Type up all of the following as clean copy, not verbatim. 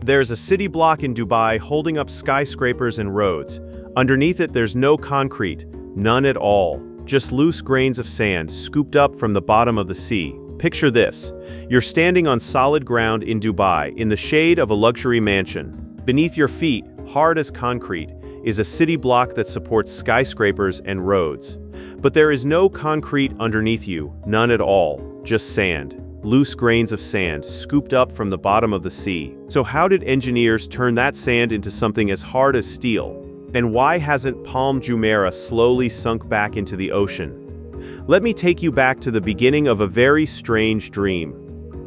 There's a city block in Dubai holding up skyscrapers and roads. Underneath it, there's no concrete, none at all. Just loose grains of sand scooped up from the bottom of the sea. Picture this. You're standing on solid ground in Dubai, in the shade of a luxury mansion. Beneath your feet, hard as concrete, is a city block that supports skyscrapers and roads. But there is no concrete underneath you, none at all, just sand. Loose grains of sand scooped up from the bottom of the sea. So how did engineers turn that sand into something as hard as steel? And why hasn't Palm Jumeirah slowly sunk back into the ocean? Let me take you back to the beginning of a very strange dream.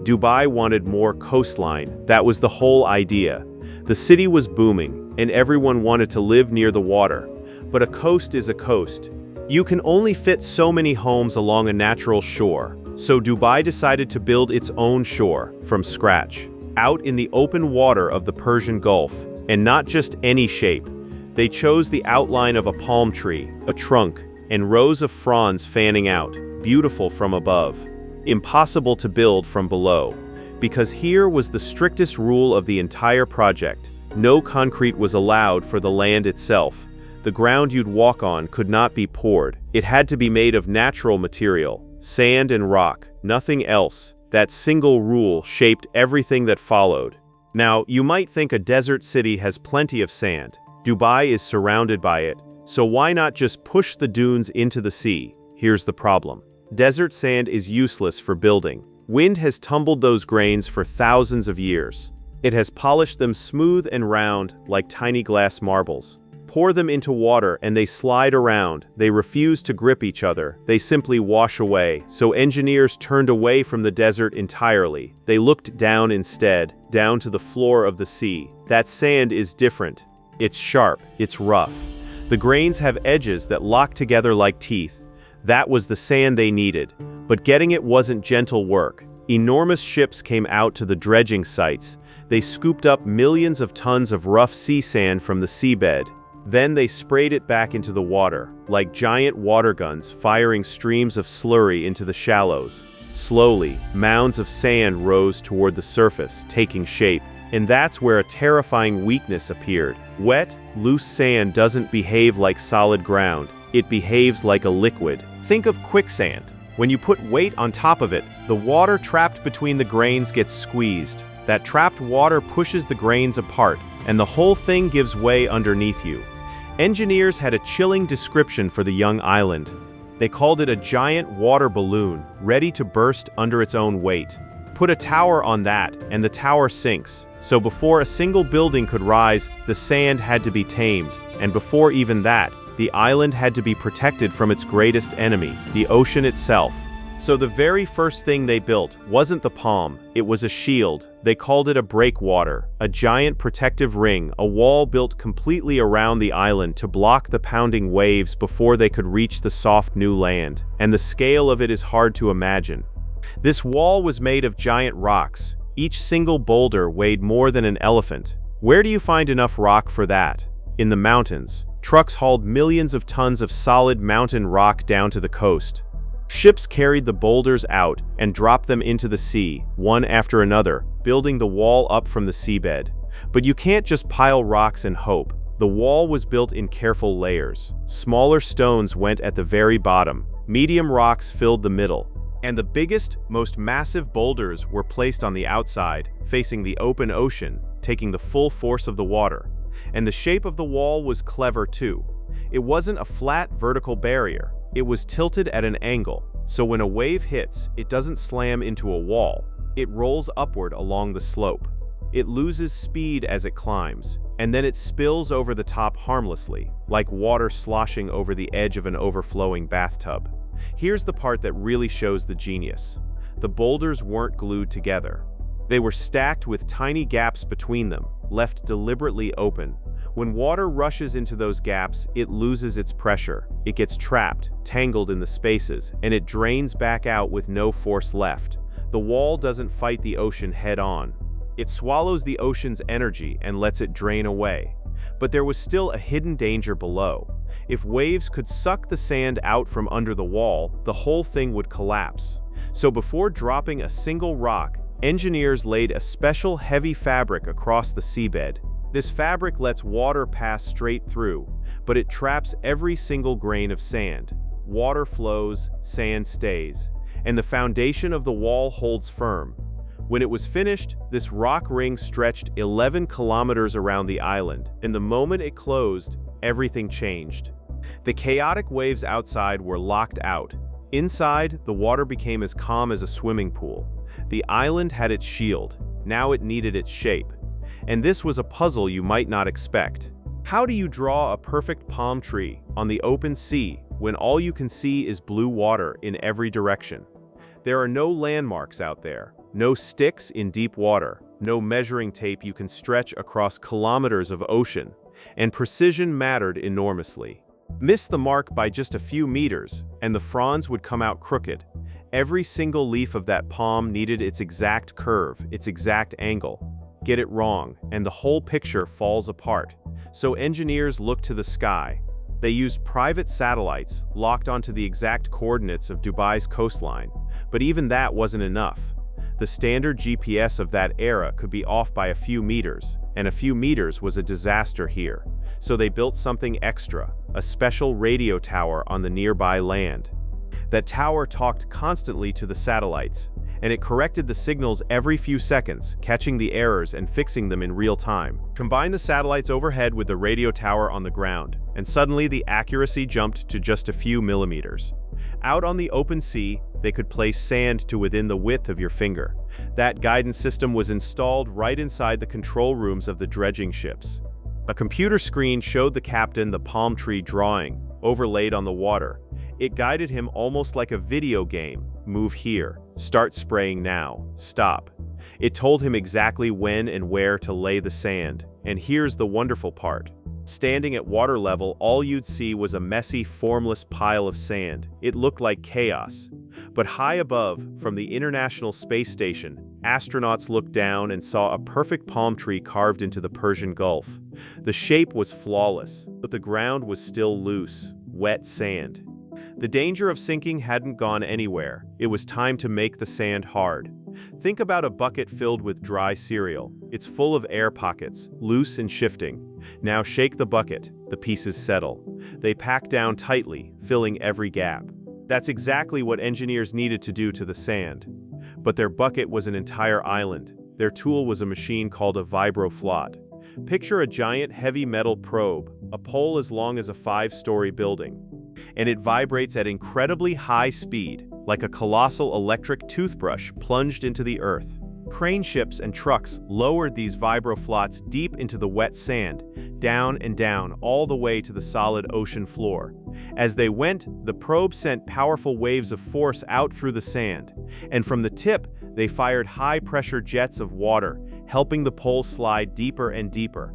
Dubai wanted more coastline. That was the whole idea. The city was booming, and everyone wanted to live near the water. But a coast is a coast. You can only fit so many homes along a natural shore. So Dubai decided to build its own shore, from scratch, out in the open water of the Persian Gulf. And not just any shape. They chose the outline of a palm tree, a trunk, and rows of fronds fanning out, beautiful from above. Impossible to build from below. Because here was the strictest rule of the entire project. No concrete was allowed for the land itself. The ground you'd walk on could not be poured. It had to be made of natural material, sand and rock, nothing else. That single rule shaped everything that followed. Now, you might think a desert city has plenty of sand. Dubai is surrounded by it, so why not just push the dunes into the sea? Here's the problem. Desert sand is useless for building. Wind has tumbled those grains for thousands of years. It has polished them smooth and round like tiny glass marbles. Pour them into water and they slide around. They refuse to grip each other. They simply wash away. So engineers turned away from the desert entirely. They looked down instead, down to the floor of the sea. That sand is different. It's sharp. It's rough. The grains have edges that lock together like teeth. That was the sand they needed. But getting it wasn't gentle work. Enormous ships came out to the dredging sites. They scooped up millions of tons of rough sea sand from the seabed. Then they sprayed it back into the water, like giant water guns firing streams of slurry into the shallows. Slowly, mounds of sand rose toward the surface, taking shape. And that's where a terrifying weakness appeared. Wet, loose sand doesn't behave like solid ground. It behaves like a liquid. Think of quicksand. When you put weight on top of it, the water trapped between the grains gets squeezed. That trapped water pushes the grains apart, and the whole thing gives way underneath you. Engineers had a chilling description for the young island. They called it a giant water balloon, ready to burst under its own weight. Put a tower on that, and the tower sinks. So before a single building could rise, the sand had to be tamed. And before even that, the island had to be protected from its greatest enemy, the ocean itself. So the very first thing they built wasn't the palm, it was a shield. They called it a breakwater, a giant protective ring, a wall built completely around the island to block the pounding waves before they could reach the soft new land. And the scale of it is hard to imagine. This wall was made of giant rocks. Each single boulder weighed more than an elephant. Where do you find enough rock for that? In the mountains. Trucks hauled millions of tons of solid mountain rock down to the coast. Ships carried the boulders out and dropped them into the sea, one after another, building the wall up from the seabed. But you can't just pile rocks and hope. The wall was built in careful layers. Smaller stones went at the very bottom. Medium rocks filled the middle. And the biggest, most massive boulders were placed on the outside, facing the open ocean, taking the full force of the water. And the shape of the wall was clever too. It wasn't a flat vertical barrier. It was tilted at an angle, so when a wave hits, it doesn't slam into a wall. It rolls upward along the slope. It loses speed as it climbs, and then it spills over the top harmlessly, like water sloshing over the edge of an overflowing bathtub. Here's the part that really shows the genius. The boulders weren't glued together. They were stacked with tiny gaps between them, left deliberately open. When water rushes into those gaps, it loses its pressure. It gets trapped, tangled in the spaces, and it drains back out with no force left. The wall doesn't fight the ocean head-on. It swallows the ocean's energy and lets it drain away. But there was still a hidden danger below. If waves could suck the sand out from under the wall, the whole thing would collapse. So before dropping a single rock, Engineers laid a special heavy fabric across the seabed. This fabric lets water pass straight through, but it traps every single grain of sand. Water flows, sand stays, and the foundation of the wall holds firm. When it was finished, this rock ring stretched 11 kilometers around the island, and the moment it closed, everything changed. The chaotic waves outside were locked out. Inside, the water became as calm as a swimming pool. The island had its shield. Now it needed its shape. And this was a puzzle you might not expect. How do you draw a perfect palm tree on the open sea when all you can see is blue water in every direction? There are no landmarks out there, no sticks in deep water, no measuring tape you can stretch across kilometers of ocean, and precision mattered enormously. Miss the mark by just a few meters, and the fronds would come out crooked. Every single leaf of that palm needed its exact curve, its exact angle. Get it wrong, and the whole picture falls apart. So engineers looked to the sky. They used private satellites locked onto the exact coordinates of Dubai's coastline. But even that wasn't enough. The standard GPS of that era could be off by a few meters, and a few meters was a disaster here. So they built something extra, a special radio tower on the nearby land. That tower talked constantly to the satellites, and it corrected the signals every few seconds, catching the errors and fixing them in real time. Combine the satellites overhead with the radio tower on the ground, and suddenly the accuracy jumped to just a few millimeters. Out on the open sea, they could place sand to within the width of your finger. That guidance system was installed right inside the control rooms of the dredging ships. A computer screen showed the captain the palm tree drawing, overlaid on the water. It guided him almost like a video game. Move here, start spraying now, stop. It told him exactly when and where to lay the sand. And here's the wonderful part. Standing at water level, all you'd see was a messy, formless pile of sand. It looked like chaos. But high above, from the International Space Station, astronauts looked down and saw a perfect palm tree carved into the Persian Gulf. The shape was flawless, but the ground was still loose, wet sand. The danger of sinking hadn't gone anywhere. It was time to make the sand hard. Think about a bucket filled with dry cereal. It's full of air pockets, loose and shifting. Now shake the bucket. The pieces settle. They pack down tightly, filling every gap. That's exactly what engineers needed to do to the sand. But their bucket was an entire island. Their tool was a machine called a vibroflot. Picture a giant heavy metal probe, a pole as long as a 5-story building. And it vibrates at incredibly high speed, like a colossal electric toothbrush plunged into the earth. Crane ships and trucks lowered these vibroflots deep into the wet sand, down and down, all the way to the solid ocean floor. As they went, the probe sent powerful waves of force out through the sand, and from the tip, they fired high-pressure jets of water, helping the pole slide deeper and deeper.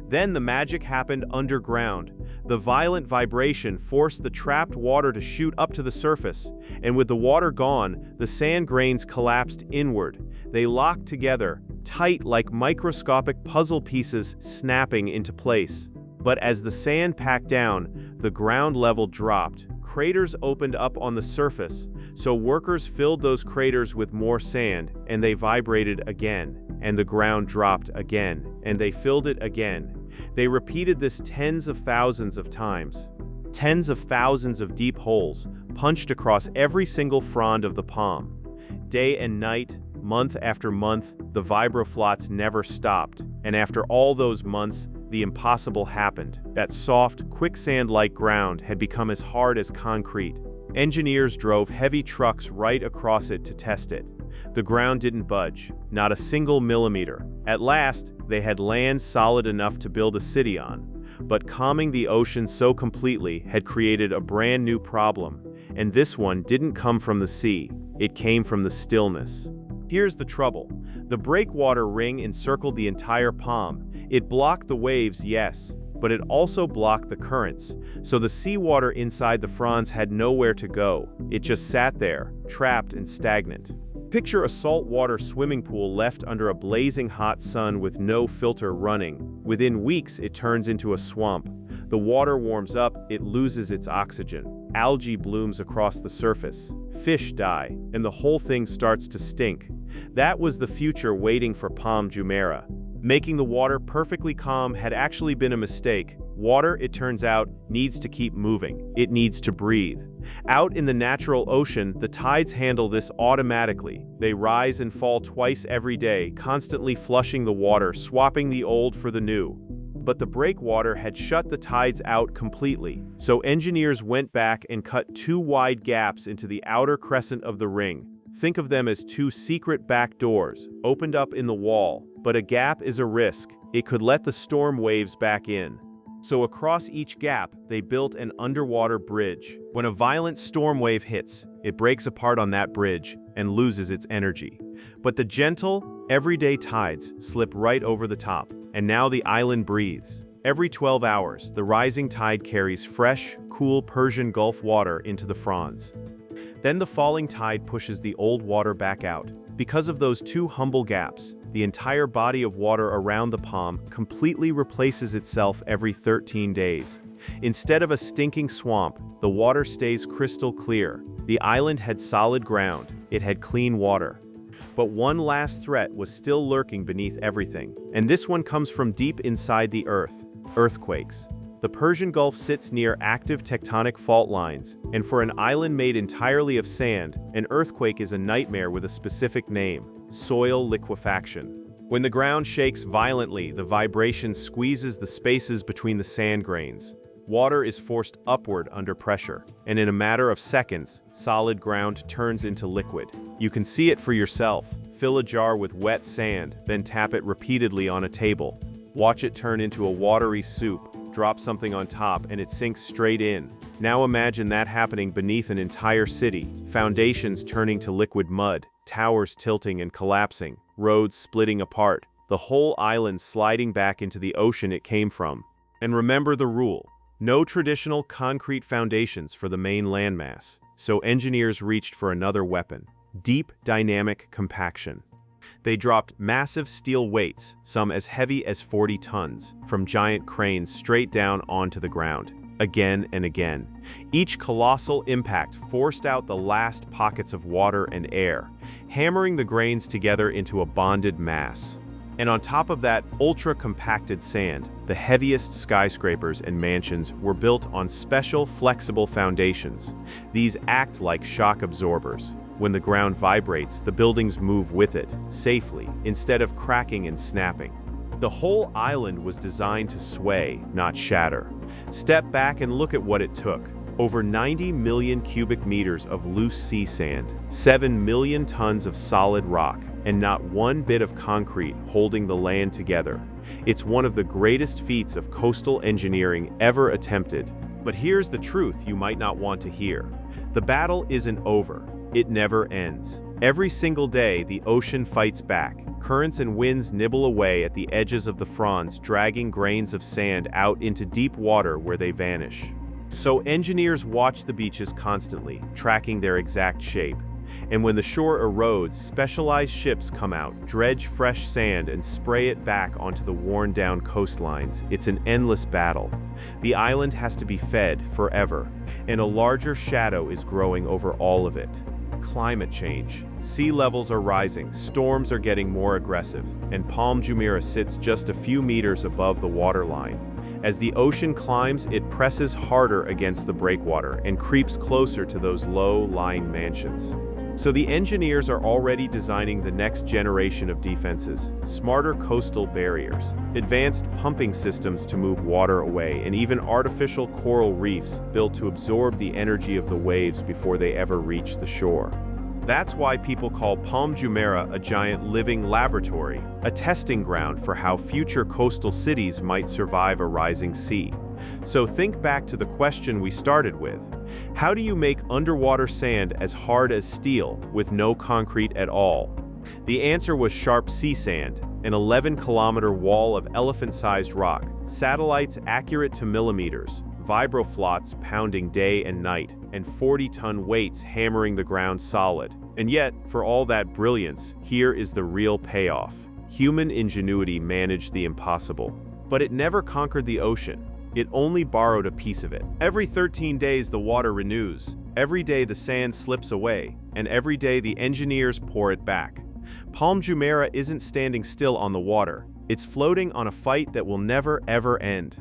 Then the magic happened underground. The violent vibration forced the trapped water to shoot up to the surface, and with the water gone, the sand grains collapsed inward. They locked together, tight like microscopic puzzle pieces snapping into place. But as the sand packed down, the ground level dropped. Craters opened up on the surface, so workers filled those craters with more sand, and they vibrated again. And the ground dropped again, and they filled it again. They repeated this tens of thousands of times. Tens of thousands of deep holes, punched across every single frond of the palm. Day and night, month after month, the vibroflots never stopped. And after all those months, the impossible happened. That soft, quicksand-like ground had become as hard as concrete. Engineers drove heavy trucks right across it to test it. The ground didn't budge, not a single millimeter. At last, they had land solid enough to build a city on. But calming the ocean so completely had created a brand new problem. And this one didn't come from the sea. It came from the stillness. Here's the trouble. The breakwater ring encircled the entire palm. It blocked the waves, yes, but it also blocked the currents, so the seawater inside the fronds had nowhere to go. It just sat there, trapped and stagnant. Picture a saltwater swimming pool left under a blazing hot sun with no filter running. Within weeks, it turns into a swamp. The water warms up, it loses its oxygen, algae blooms across the surface, fish die, and the whole thing starts to stink. That was the future waiting for Palm Jumeirah. Making the water perfectly calm had actually been a mistake. Water, it turns out, needs to keep moving. It needs to breathe. Out in the natural ocean, the tides handle this automatically. They rise and fall twice every day, constantly flushing the water, swapping the old for the new. But the breakwater had shut the tides out completely, so engineers went back and cut 2 wide gaps into the outer crescent of the ring. Think of them as 2 secret back doors, opened up in the wall. But a gap is a risk. It could let the storm waves back in. So across each gap, they built an underwater bridge. When a violent storm wave hits, it breaks apart on that bridge and loses its energy. But the gentle, everyday tides slip right over the top, and now the island breathes. Every 12 hours, the rising tide carries fresh, cool Persian Gulf water into the fronds. Then the falling tide pushes the old water back out. Because of those 2 humble gaps, the entire body of water around the palm completely replaces itself every 13 days. Instead of a stinking swamp, the water stays crystal clear. The island had solid ground. It had clean water. But one last threat was still lurking beneath everything, and this one comes from deep inside the earth: earthquakes. The Persian Gulf sits near active tectonic fault lines, and for an island made entirely of sand, an earthquake is a nightmare with a specific name: soil liquefaction. When the ground shakes violently, the vibration squeezes the spaces between the sand grains. Water is forced upward under pressure, and in a matter of seconds, solid ground turns into liquid. You can see it for yourself. Fill a jar with wet sand, then tap it repeatedly on a table. Watch it turn into a watery soup. Drop something on top and it sinks straight in. Now imagine that happening beneath an entire city. Foundations turning to liquid mud, towers tilting and collapsing, roads splitting apart, the whole island sliding back into the ocean it came from. And remember the rule: no traditional concrete foundations for the main landmass. So engineers reached for another weapon: deep dynamic compaction. They dropped massive steel weights, some as heavy as 40 tons, from giant cranes straight down onto the ground, again and again. Each colossal impact forced out the last pockets of water and air, hammering the grains together into a bonded mass. And on top of that ultra-compacted sand, the heaviest skyscrapers and mansions were built on special flexible foundations. These act like shock absorbers. When the ground vibrates, the buildings move with it, safely, instead of cracking and snapping. The whole island was designed to sway, not shatter. Step back and look at what it took. Over 90 million cubic meters of loose sea sand, 7 million tons of solid rock, and not one bit of concrete holding the land together. It's one of the greatest feats of coastal engineering ever attempted. But here's the truth you might not want to hear. The battle isn't over. It never ends. Every single day, the ocean fights back. Currents and winds nibble away at the edges of the fronds, dragging grains of sand out into deep water where they vanish. So engineers watch the beaches constantly, tracking their exact shape. And when the shore erodes, specialized ships come out, dredge fresh sand, and spray it back onto the worn-down coastlines. It's an endless battle. The island has to be fed forever, and a larger shadow is growing over all of it. Climate change. Sea levels are rising, storms are getting more aggressive, and Palm Jumeirah sits just a few meters above the waterline. As the ocean climbs, it presses harder against the breakwater and creeps closer to those low-lying mansions. So the engineers are already designing the next generation of defenses: smarter coastal barriers, advanced pumping systems to move water away, and even artificial coral reefs built to absorb the energy of the waves before they ever reach the shore. That's why people call Palm Jumeirah a giant living laboratory, a testing ground for how future coastal cities might survive a rising sea. So think back to the question we started with. How do you make underwater sand as hard as steel with no concrete at all? The answer was sharp sea sand, an 11-kilometer wall of elephant-sized rock, satellites accurate to millimeters, vibroflots pounding day and night, and 40-ton weights hammering the ground solid. And yet, for all that brilliance, here is the real payoff. Human ingenuity managed the impossible. But it never conquered the ocean. It only borrowed a piece of it. Every 13 days the water renews. Every day the sand slips away, and every day the engineers pour it back. Palm Jumeirah isn't standing still on the water. It's floating on a fight that will never ever end.